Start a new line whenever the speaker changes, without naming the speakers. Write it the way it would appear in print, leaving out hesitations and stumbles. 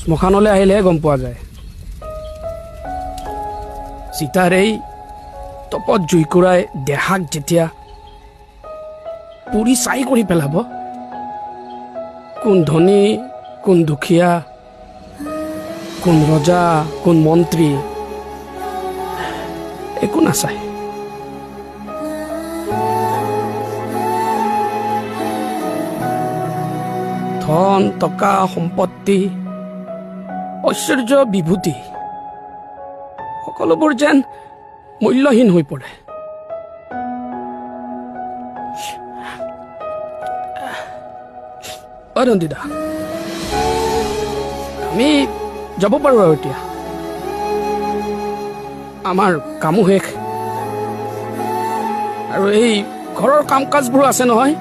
শ্মশানলৈ আহিলেহে গম পোৱা যায় সীতাৰ এই তপত জুইকুৰাই দেহাক যেতিয়া পুৰি চাই কৰি পেলাব কোন ধনী কোন দুখীয়া কোন ৰজা কোন মন্ত্ৰী একো নাচায় ধন টকা সম্পত্তি ঐশ্বৰ্য বিভূতি সকলোবোৰ যেন মূল্যহীন হৈ পৰে ৰন্দিতা আমি যাব পাৰোঁ আৰু এতিয়া আমাৰ কামো শেষ আৰু এই ঘৰৰ কাম কাজবোৰো আছে নহয়